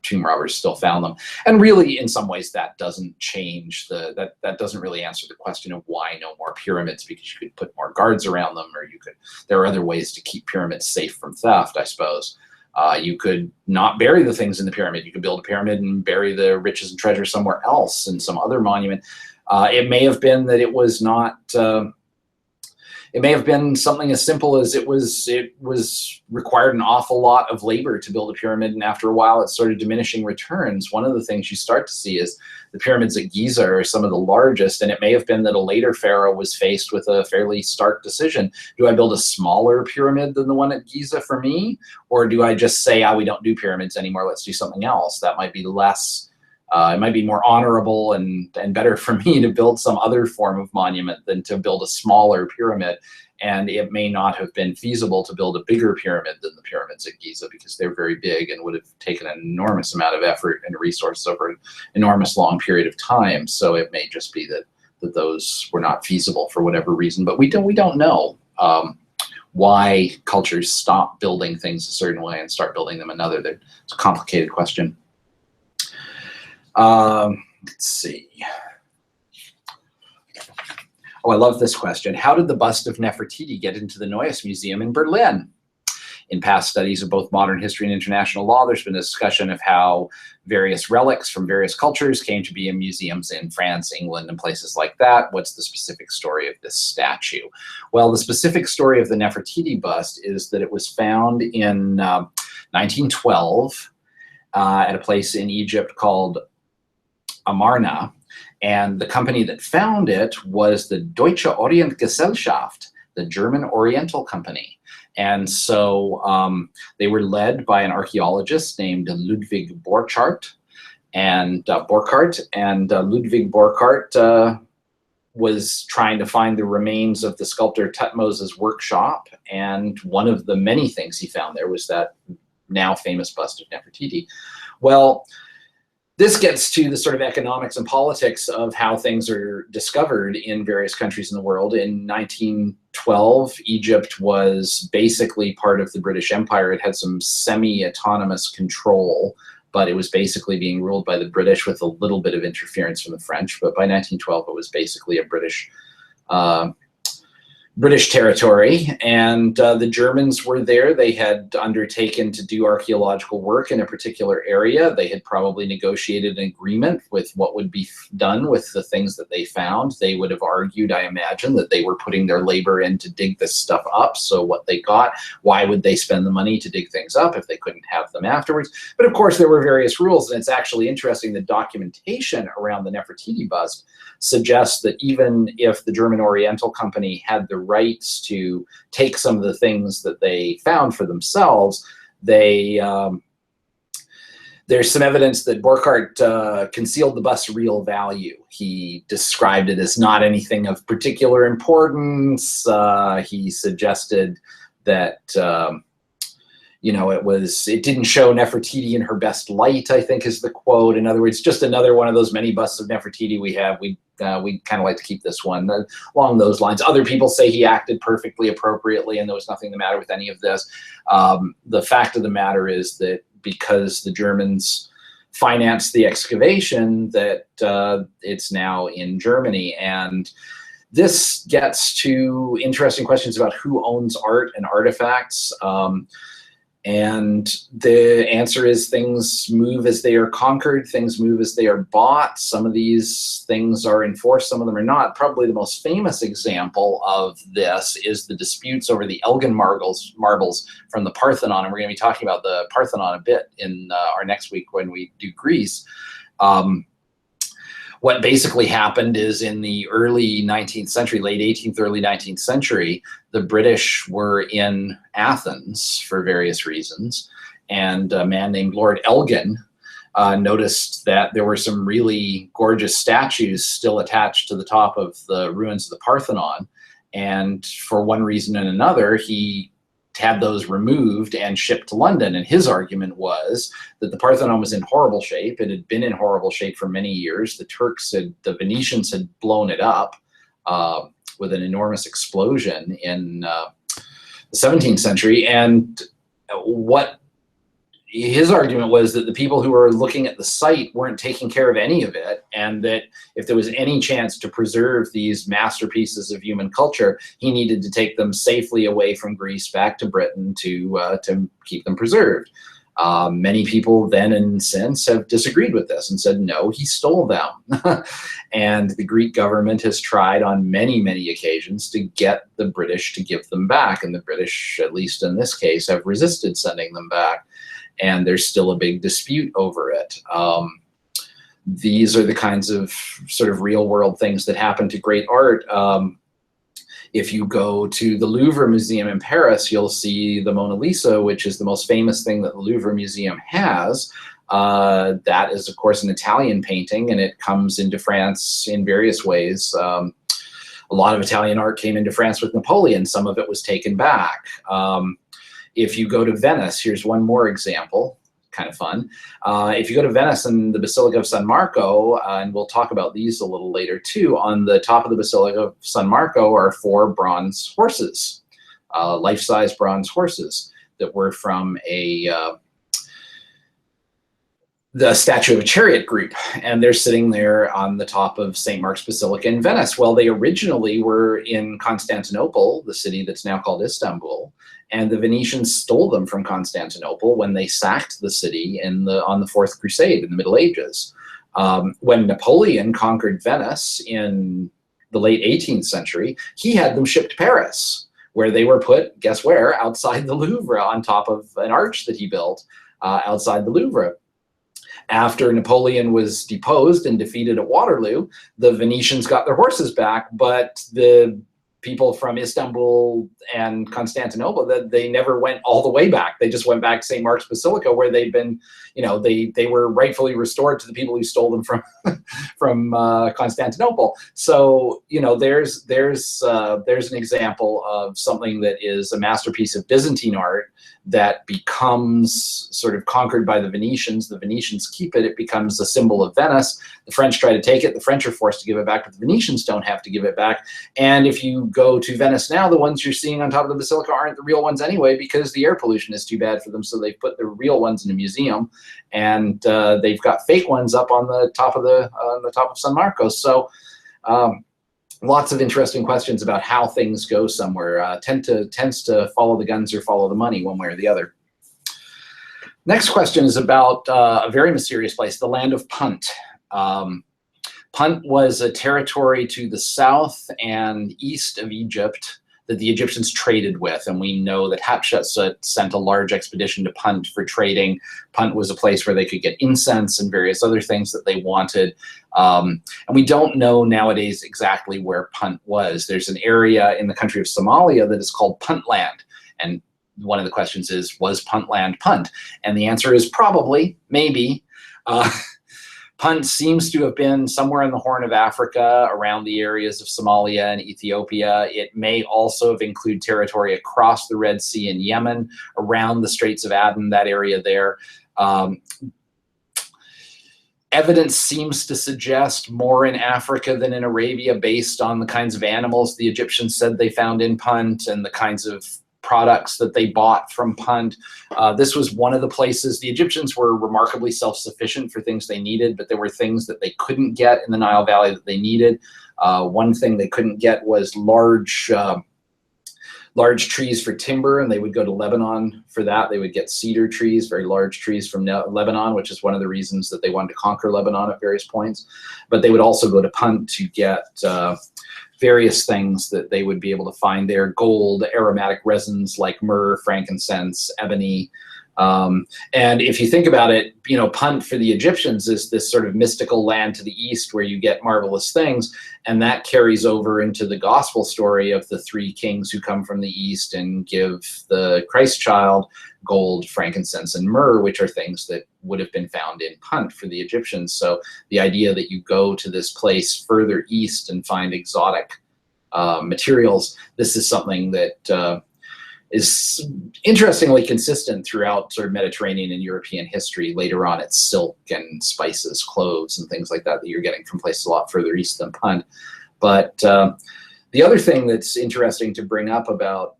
Tomb robbers still found them. And really, in some ways, that doesn't change that doesn't really answer the question of why no more pyramids, because you could put more guards around them, or there are other ways to keep pyramids safe from theft, I suppose. You could not bury the things in the pyramid. You could build a pyramid and bury the riches and treasure somewhere else in some other monument. It may have been that it was not. It may have been something as simple as it was required an awful lot of labor to build a pyramid, and after a while it started diminishing returns. One of the things you start to see is the pyramids at Giza are some of the largest, and it may have been that a later pharaoh was faced with a fairly stark decision. Do I build a smaller pyramid than the one at Giza for me? Or do I just say, we don't do pyramids anymore, let's do something else? That might be less, it might be more honorable and better for me to build some other form of monument than to build a smaller pyramid. And it may not have been feasible to build a bigger pyramid than the pyramids at Giza, because they're very big and would have taken an enormous amount of effort and resources over an enormous long period of time. So it may just be that those were not feasible for whatever reason. But we don't know why cultures stop building things a certain way and start building them another. It's a complicated question. Let's see. Oh, I love this question. How did the bust of Nefertiti get into the Neues Museum in Berlin? In past studies of both modern history and international law, there's been a discussion of how various relics from various cultures came to be in museums in France, England, and places like that. What's the specific story of this statue? Well, the specific story of the Nefertiti bust is that it was found in 1912 at a place in Egypt called Amarna. And the company that found it was the Deutsche Orientgesellschaft, the German Oriental Company. And so they were led by an archaeologist named Ludwig Borchardt. And Ludwig Borchardt was trying to find the remains of the sculptor Thutmose's workshop. And one of the many things he found there was that now famous bust of Nefertiti. Well, this gets to the sort of economics and politics of how things are discovered in various countries in the world. In 1912, Egypt was basically part of the British Empire. It had some semi-autonomous control, but it was basically being ruled by the British with a little bit of interference from the French. But by 1912, it was basically a British territory, and the Germans were there. They had undertaken to do archaeological work in a particular area. They had probably negotiated an agreement with what would be done with the things that they found. They would have argued, I imagine, that they were putting their labor in to dig this stuff up. So what they got, why would they spend the money to dig things up if they couldn't have them afterwards? But of course, there were various rules, and it's actually interesting, the documentation around the Nefertiti bust suggests that even if the German Oriental Company had the rights to take some of the things that they found for themselves, there's some evidence that Borchardt concealed the bust's real value. He described it as not anything of particular importance. He suggested that it didn't show Nefertiti in her best light, I think is the quote. In other words, just another one of those many busts of Nefertiti we have. We'd kind of like to keep this one along those lines. Other people say he acted perfectly appropriately and there was nothing the matter with any of this. The fact of the matter is that because the Germans financed the excavation, that it's now in Germany. And this gets to interesting questions about who owns art and artifacts. And the answer is things move as they are conquered, things move as they are bought. Some of these things are enforced, some of them are not. Probably the most famous example of this is the disputes over the Elgin marbles from the Parthenon. And we're going to be talking about the Parthenon a bit in our next week when we do Greece. What basically happened is in the early 19th century, late 18th, early 19th century, the British were in Athens for various reasons. and a man named Lord Elgin noticed that there were some really gorgeous statues still attached to the top of the ruins of the Parthenon. And for one reason and another, he had those removed and shipped to London. And his argument was that the Parthenon was in horrible shape. It had been in horrible shape for many years. The Venetians had blown it up with an enormous explosion in the 17th century. And what his argument was that the people who were looking at the site weren't taking care of any of it, and that if there was any chance to preserve these masterpieces of human culture, he needed to take them safely away from Greece back to Britain to keep them preserved. Many people then and since have disagreed with this and said, no, he stole them. And the Greek government has tried on many, many occasions to get the British to give them back. And the British, at least in this case, have resisted sending them back. And there's still a big dispute over it. These are the kinds of sort of real world things that happen to great art. If you go to the Louvre Museum in Paris, you'll see the Mona Lisa, which is the most famous thing that the Louvre Museum has. That is, of course, an Italian painting, and it comes into France in various ways. A lot of Italian art came into France with Napoleon. Some of it was taken back. If you go to Venice, here's one more example, kind of fun. If you go to Venice and the Basilica of San Marco, and we'll talk about these a little later too, on the top of the Basilica of San Marco are 4 bronze horses, life-size bronze horses that were from the statue of a chariot group, and they're sitting there on the top of St. Mark's Basilica in Venice. Well, they originally were in Constantinople, the city that's now called Istanbul, and the Venetians stole them from Constantinople when they sacked the city on the Fourth Crusade in the Middle Ages. When Napoleon conquered Venice in the late 18th century, he had them shipped to Paris, where they were put, guess where, outside the Louvre on top of an arch that he built outside the Louvre. After Napoleon was deposed and defeated at Waterloo, the Venetians got their horses back, but the people from Istanbul and Constantinople, that they never went all the way back. They just went back to St. Mark's Basilica, where they'd been, they were rightfully restored to the people who stole them from Constantinople. So, there's an example of something that is a masterpiece of Byzantine art that becomes sort of conquered by the Venetians. The Venetians keep it. It becomes a symbol of Venice. The French try to take it. The French are forced to give it back, but the Venetians don't have to give it back. And if you go to Venice now, the ones you're seeing on top of the basilica aren't the real ones anyway, because the air pollution is too bad for them. So they put the real ones in a museum, and they've got fake ones up on the top of San Marcos. So lots of interesting questions about how things go somewhere. Tends to follow the guns or follow the money, one way or the other. Next question is about a very mysterious place, the land of Punt. Punt was a territory to the south and east of Egypt that the Egyptians traded with, and we know that Hatshepsut sent a large expedition to Punt for trading. Punt was a place where they could get incense and various other things that they wanted. And we don't know nowadays exactly where Punt was. There's an area in the country of Somalia that is called Puntland, and one of the questions is, was Puntland Punt? And the answer is probably, maybe. Punt seems to have been somewhere in the Horn of Africa, around the areas of Somalia and Ethiopia. It may also have included territory across the Red Sea in Yemen, around the Straits of Aden, that area there. Evidence seems to suggest more in Africa than in Arabia, based on the kinds of animals the Egyptians said they found in Punt and the kinds of products that they bought from Punt. This was one of the places. The Egyptians were remarkably self-sufficient for things they needed, but there were things that they couldn't get in the Nile Valley that they needed. One thing they couldn't get was large trees for timber, and they would go to Lebanon for that. They would get cedar trees, very large trees from Lebanon, which is one of the reasons that they wanted to conquer Lebanon at various points. But they would also go to Punt to get various things that they would be able to find there: gold, aromatic resins like myrrh, frankincense, ebony, And if you think about it, you know, Punt for the Egyptians is this sort of mystical land to the east where you get marvelous things, and that carries over into the gospel story of the three kings who come from the east and give the Christ child gold, frankincense, and myrrh, which are things that would have been found in Punt for the Egyptians. So the idea that you go to this place further east and find exotic materials, this is something that is interestingly consistent throughout sort of Mediterranean and European history. Later on, it's silk and spices, cloves, and things like that that you're getting from places a lot further east than Punt. But the other thing that's interesting to bring up about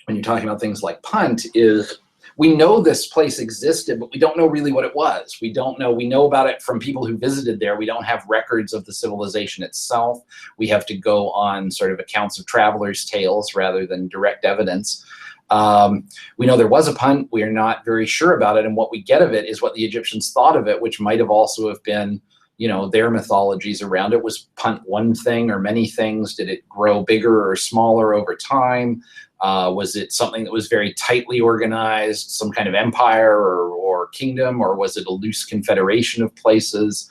when you're talking about things like Punt is we know this place existed, but we don't know really what it was. We don't know. We know about it from people who visited there. We don't have records of the civilization itself. We have to go on sort of accounts of travelers' tales rather than direct evidence. We know there was a Punt. We are not very sure about it. And what we get of it is what the Egyptians thought of it, which might have also have been, you know, their mythologies around it. Was Punt one thing or many things? Did it grow bigger or smaller over time? Was it something that was very tightly organized, some kind of empire or kingdom, or was it a loose confederation of places?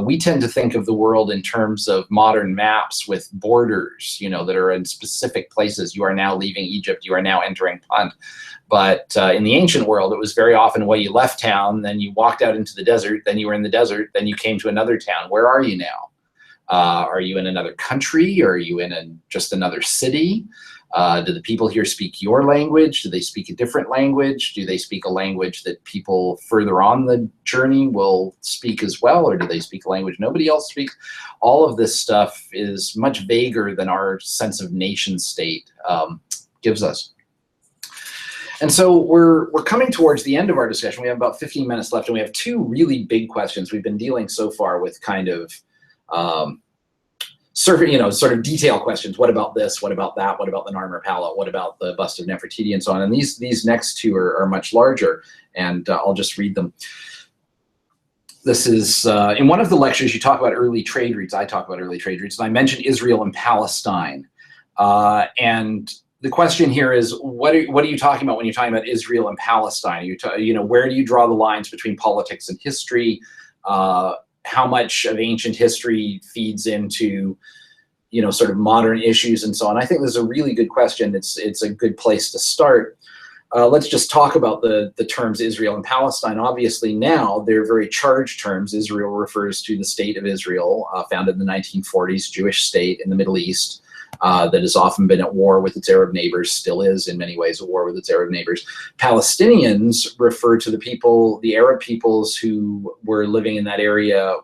We tend to think of the world in terms of modern maps with borders, you know, that are in specific places. You are now leaving Egypt, you are now entering Punt. But in the ancient world, it was very often a way you left town, then you walked out into the desert, then you were in the desert, then you came to another town. Where are you now? Are you in another country? Or are you in just another city? Do the people here speak your language? Do they speak a different language? Do they speak a language that people further on the journey will speak as well? Or do they speak a language nobody else speaks? All of this stuff is much vaguer than our sense of nation state gives us. And so we're coming towards the end of our discussion. We have about 15 minutes left, and we have two really big questions. We've been dealing so far with kind of sort of detail questions. What about this? What about that? What about the Narmer Palette? What about the bust of Nefertiti and so on? And these next two are much larger, and I'll just read them. This is, in one of the lectures, you talk about early trade routes. I talk about early trade routes, and I mentioned Israel and Palestine. And the question here is, what are you talking about when you're talking about Israel and Palestine? Where do you draw the lines between politics and history? How much of ancient history feeds into, sort of modern issues and so on? I think this is a really good question. It's a good place to start. Let's just talk about the terms Israel and Palestine. Obviously now they're very charged terms. Israel refers to the state of Israel, founded in the 1940s, Jewish state in the Middle East, that has often been at war with its Arab neighbors, still is in many ways at war with its Arab neighbors. Palestinians refer to the Arab peoples who were living in that area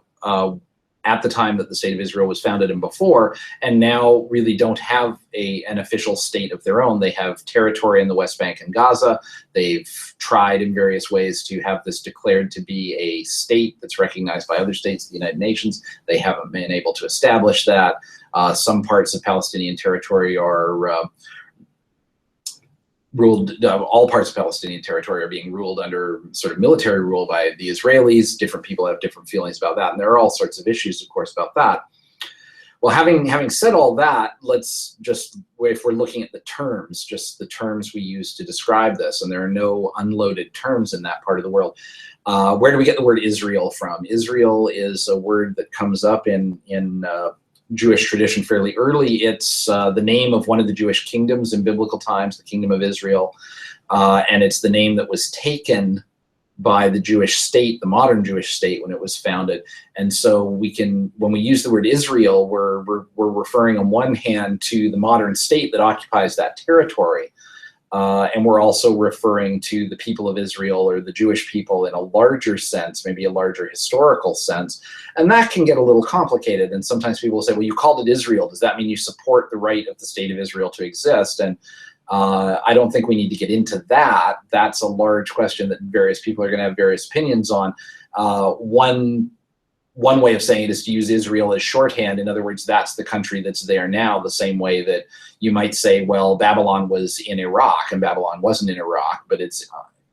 at the time that the state of Israel was founded and before, and now really don't have an official state of their own. They have territory in the West Bank and Gaza. They've tried in various ways to have this declared to be a state that's recognized by other states, the United Nations. They haven't been able to establish that. Some parts of Palestinian territory are ruled, all parts of Palestinian territory are being ruled under sort of military rule by the Israelis. Different people have different feelings about that, and there are all sorts of issues, of course, about that. Well, having said all that, let's just, if we're looking at the terms, just the terms we use to describe this, and there are no unloaded terms in that part of the world. Where do we get the word Israel from? Israel is a word that comes up in Jewish tradition fairly early. It's the name of one of the Jewish kingdoms in biblical times, the Kingdom of Israel, and it's the name that was taken by the Jewish state, the modern Jewish state, when it was founded. And so when we use the word Israel, we're referring on one hand to the modern state that occupies that territory, and we're also referring to the people of Israel, or the Jewish people, in a larger sense, maybe a larger historical sense. And that can get a little complicated. And sometimes people will say, well, you called it Israel. Does that mean you support the right of the state of Israel to exist? And I don't think we need to get into that. That's a large question that various people are going to have various opinions on. One way of saying it is to use Israel as shorthand. In other words, that's the country that's there now, the same way that you might say, well, Babylon was in Iraq, and Babylon wasn't in Iraq, but it's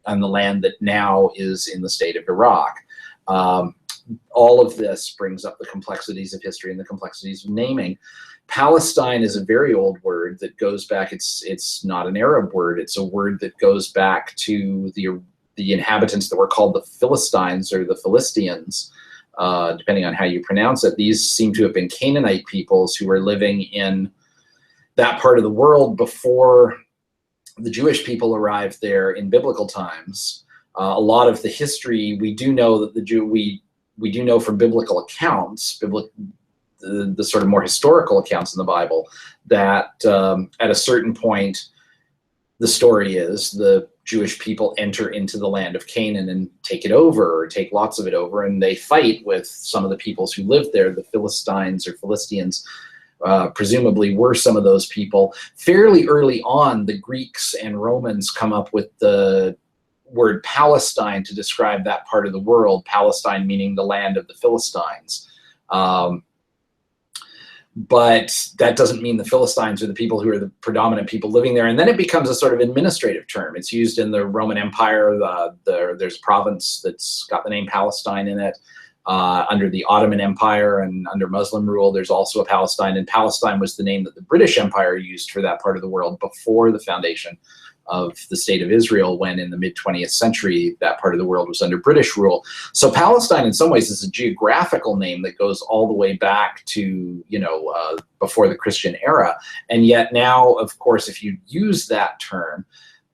on the land that now is in the state of Iraq. All of this brings up the complexities of history and the complexities of naming. Palestine is a very old word that goes back, it's not an Arab word, it's a word that goes back to the inhabitants that were called the Philistines or the Philistines, depending on how you pronounce it, these seem to have been Canaanite peoples who were living in that part of the world before the Jewish people arrived there in biblical times. A lot of the history we do know that we do know from biblical accounts, the sort of more historical accounts in the Bible, that at a certain point, the story is the Jewish people enter into the land of Canaan and take it over, or take lots of it over, and they fight with some of the peoples who lived there. The Philistines or Philistines presumably were some of those people. Fairly early on, the Greeks and Romans come up with the word Palestine to describe that part of the world, Palestine meaning the land of the Philistines. But that doesn't mean the Philistines are the people who are the predominant people living there. And then it becomes a sort of administrative term. It's used in the Roman Empire. There's a province that's got the name Palestine in it. Under the Ottoman Empire and under Muslim rule, there's also a Palestine. And Palestine was the name that the British Empire used for that part of the world before the foundation of the state of Israel, when in the mid-20th century, that part of the world was under British rule. So Palestine in some ways is a geographical name that goes all the way back to, before the Christian era. And yet now, of course, if you use that term,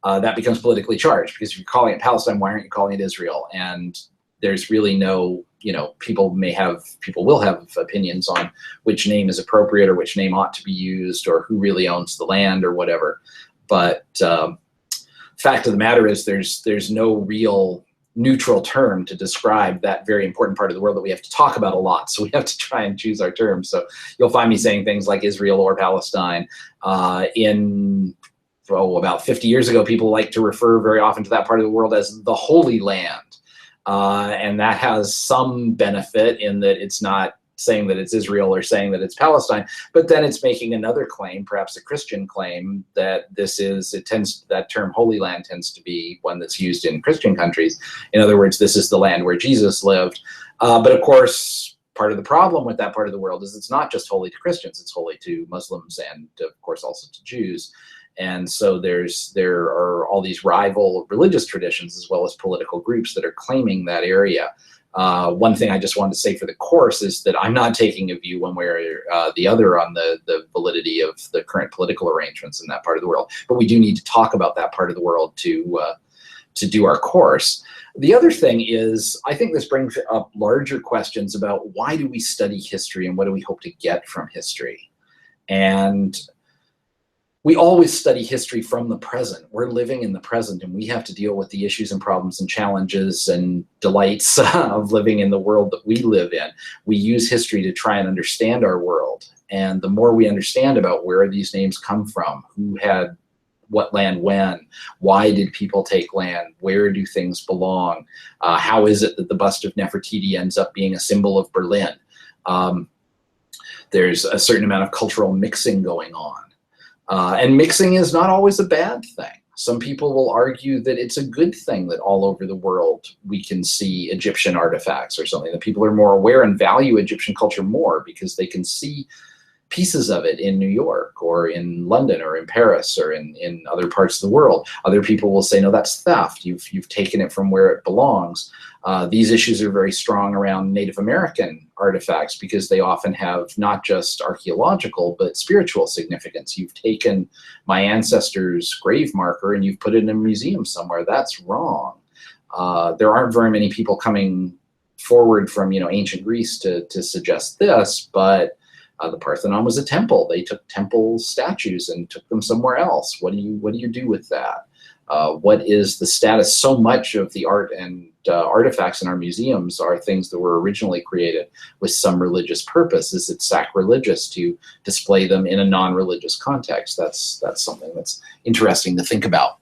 that becomes politically charged, because if you're calling it Palestine, why aren't you calling it Israel? And there's really no, people will have opinions on which name is appropriate or which name ought to be used or who really owns the land or whatever. But fact of the matter is there's no real neutral term to describe that very important part of the world that we have to talk about a lot. So we have to try and choose our terms. So you'll find me saying things like Israel or Palestine. About 50 years ago, people like to refer very often to that part of the world as the Holy Land. And that has some benefit in that it's not saying that it's Israel or saying that it's Palestine, but then it's making another claim, perhaps a Christian claim, that that term Holy Land tends to be one that's used in Christian countries. In other words, this is the land where Jesus lived. But of course, part of the problem with that part of the world is it's not just holy to Christians, it's holy to Muslims and of course also to Jews. And so there are all these rival religious traditions as well as political groups that are claiming that area. One thing I just wanted to say for the course is that I'm not taking a view one way or the other on the validity of the current political arrangements in that part of the world, but we do need to talk about that part of the world to do our course. The other thing is, I think this brings up larger questions about why do we study history and what do we hope to get from history? And we always study history from the present. We're living in the present, and we have to deal with the issues and problems and challenges and delights of living in the world that we live in. We use history to try and understand our world. And the more we understand about where these names come from, who had what land when, why did people take land, where do things belong, how is it that the bust of Nefertiti ends up being a symbol of Berlin? There's a certain amount of cultural mixing going on. And mixing is not always a bad thing. Some people will argue that it's a good thing that all over the world we can see Egyptian artifacts or something, that people are more aware and value Egyptian culture more because they can see pieces of it in New York or in London or in Paris or in other parts of the world. Other people will say, no, that's theft. You've taken it from where it belongs. These issues are very strong around Native American artifacts because they often have not just archaeological but spiritual significance. You've taken my ancestor's grave marker and you've put it in a museum somewhere. That's wrong. There aren't very many people coming forward from ancient Greece to suggest this, but the Parthenon was a temple. They took temple statues and took them somewhere else. What do you do with that? What is the status? So much of the art and artifacts in our museums are things that were originally created with some religious purpose. Is it sacrilegious to display them in a non-religious context? That's something that's interesting to think about.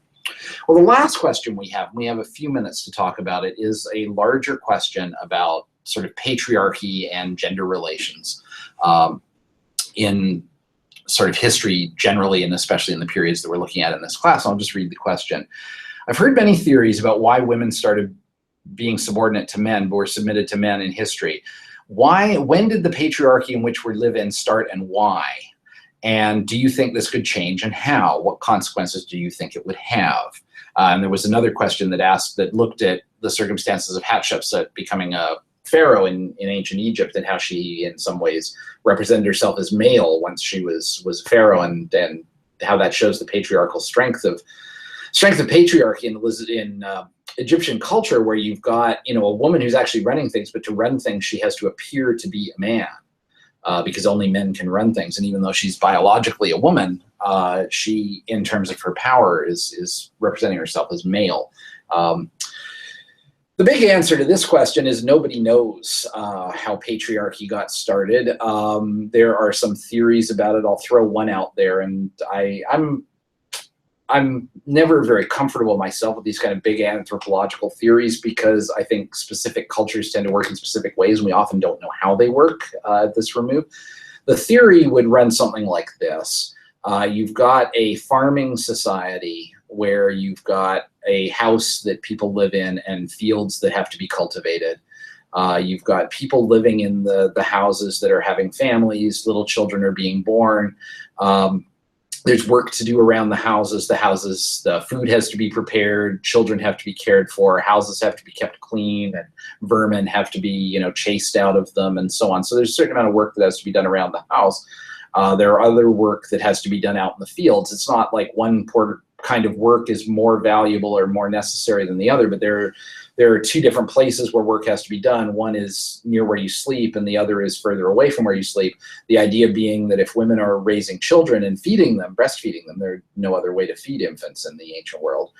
Well, the last question we have a few minutes to talk about it, is a larger question about sort of patriarchy and gender relations in sort of history generally, and especially in the periods that we're looking at in this class. I'll just read the question. I've heard many theories about why women started being subordinate to men, but were submitted to men in history. When did the patriarchy in which we live in start, and why? And do you think this could change, and how? What consequences do you think it would have? And there was another question that looked at the circumstances of Hatshepsut becoming a pharaoh in ancient Egypt, and how she, in some ways, represented herself as male once she was a pharaoh, and how that shows the patriarchal strength of patriarchy in Egyptian culture, where you've got a woman who's actually running things, but to run things she has to appear to be a man. Because only men can run things. And even though she's biologically a woman, she, in terms of her power, is representing herself as male. The big answer to this question is nobody knows how patriarchy got started. There are some theories about it. I'll throw one out there, and I'm never very comfortable myself with these kind of big anthropological theories, because I think specific cultures tend to work in specific ways, and we often don't know how they work at this remove. The theory would run something like this. You've got a farming society where you've got a house that people live in and fields that have to be cultivated. You've got people living in the houses that are having families, little children are being born. There's work to do around the houses. The food has to be prepared, children have to be cared for, houses have to be kept clean, and vermin have to be, chased out of them, and so on. So there's a certain amount of work that has to be done around the house. There are other work that has to be done out in the fields. It's not like one kind of work is more valuable or more necessary than the other, but there are two different places where work has to be done. One is near where you sleep, and the other is further away from where you sleep. The idea being that if women are raising children and feeding them, breastfeeding them, there's no other way to feed infants in the ancient world.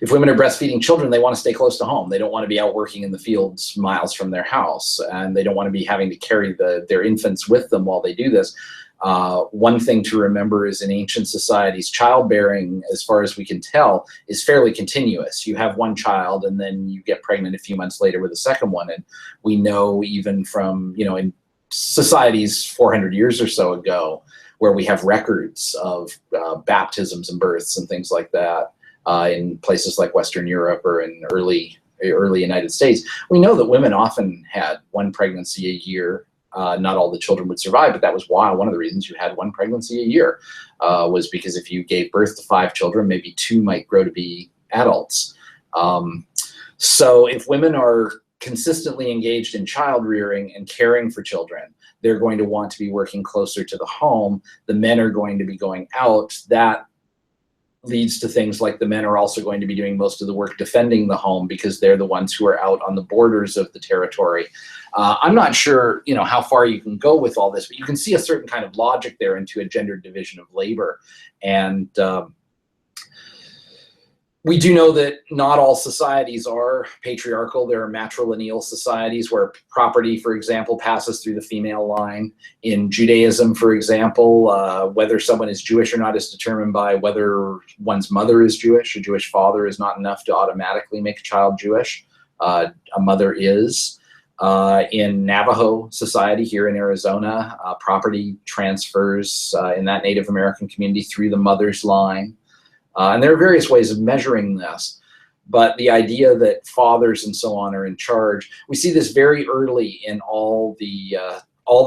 If women are breastfeeding children, they want to stay close to home. They don't want to be out working in the fields miles from their house, and they don't want to be having to carry their infants with them while they do this. One thing to remember is in ancient societies, childbearing, as far as we can tell, is fairly continuous. You have one child and then you get pregnant a few months later with a second one. And we know even from, in societies 400 years or so ago, where we have records of baptisms and births and things like that in places like Western Europe or in early United States, we know that women often had one pregnancy a year. Not all the children would survive, but that was why one of the reasons you had one pregnancy a year was because if you gave birth to 5 children, maybe 2 might grow to be adults. So if women are consistently engaged in child rearing and caring for children, they're going to want to be working closer to the home. The men are going to be going out. That leads to things like the men are also going to be doing most of the work defending the home, because they're the ones who are out on the borders of the territory. I'm not sure, how far you can go with all this, but you can see a certain kind of logic there into a gendered division of labor. And we do know that not all societies are patriarchal. There are matrilineal societies where property, for example, passes through the female line. In Judaism, for example, whether someone is Jewish or not is determined by whether one's mother is Jewish. A Jewish father is not enough to automatically make a child Jewish. A mother is. In Navajo society here in Arizona, property transfers in that Native American community through the mother's line. And there are various ways of measuring this, but the idea that fathers and so on are in charge, we see this very early in all the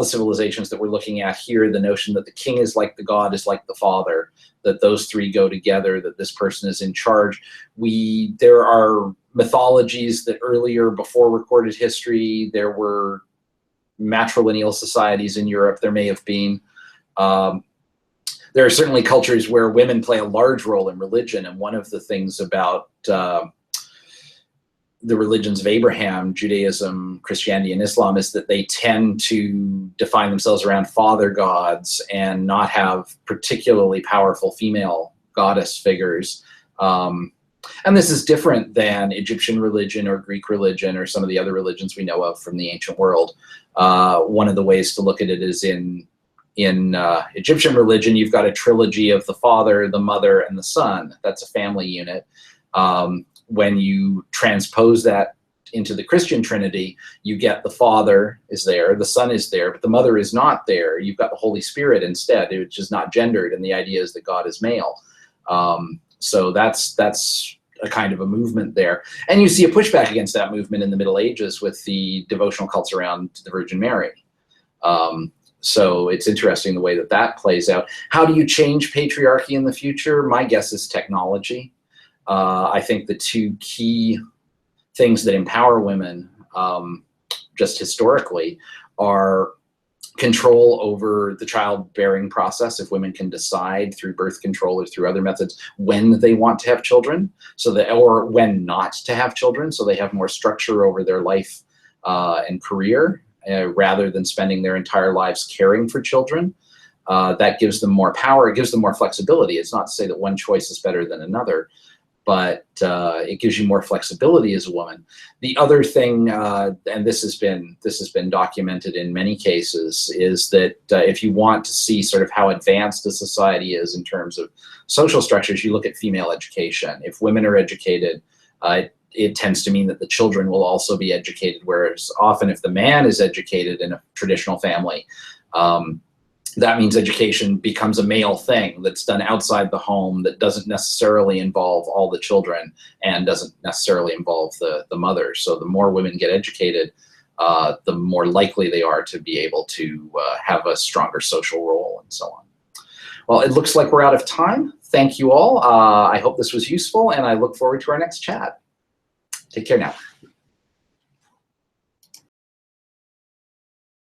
civilizations that we're looking at here, the notion that the king is like the god is like the father, that those three go together, that this person is in charge. There are mythologies that earlier, before recorded history, there were matrilineal societies in Europe. There may have been. There are certainly cultures where women play a large role in religion, and one of the things about the religions of Abraham, Judaism, Christianity, and Islam, is that they tend to define themselves around father gods and not have particularly powerful female goddess figures. And this is different than Egyptian religion or Greek religion or some of the other religions we know of from the ancient world. One of the ways to look at it is in Egyptian religion, you've got a trilogy of the father, the mother, and the son. That's a family unit. When you transpose that into the Christian Trinity, you get the father is there, the son is there, but the mother is not there. You've got the Holy Spirit instead, which is not gendered, and the idea is that God is male. So that's a kind of a movement there. And you see a pushback against that movement in the Middle Ages with the devotional cults around the Virgin Mary. So it's interesting the way that that plays out. How do you change patriarchy in the future? My guess is technology. I think the two key things that empower women, just historically, are control over the childbearing process. If women can decide through birth control or through other methods when they want to have children, so that, or when not to have children, so they have more structure over their life and career, rather than spending their entire lives caring for children. That gives them more power. It gives them more flexibility. It's not to say that one choice is better than another, but it gives you more flexibility as a woman. The other thing, and this has been documented in many cases, is that if you want to see sort of how advanced a society is in terms of social structures, you look at female education. If women are educated, it tends to mean that the children will also be educated, whereas often if the man is educated in a traditional family, that means education becomes a male thing that's done outside the home, that doesn't necessarily involve all the children and doesn't necessarily involve the mother. So the more women get educated, the more likely they are to be able to have a stronger social role and so on. Well, it looks like we're out of time. Thank you all. I hope this was useful, and I look forward to our next chat. Take care now.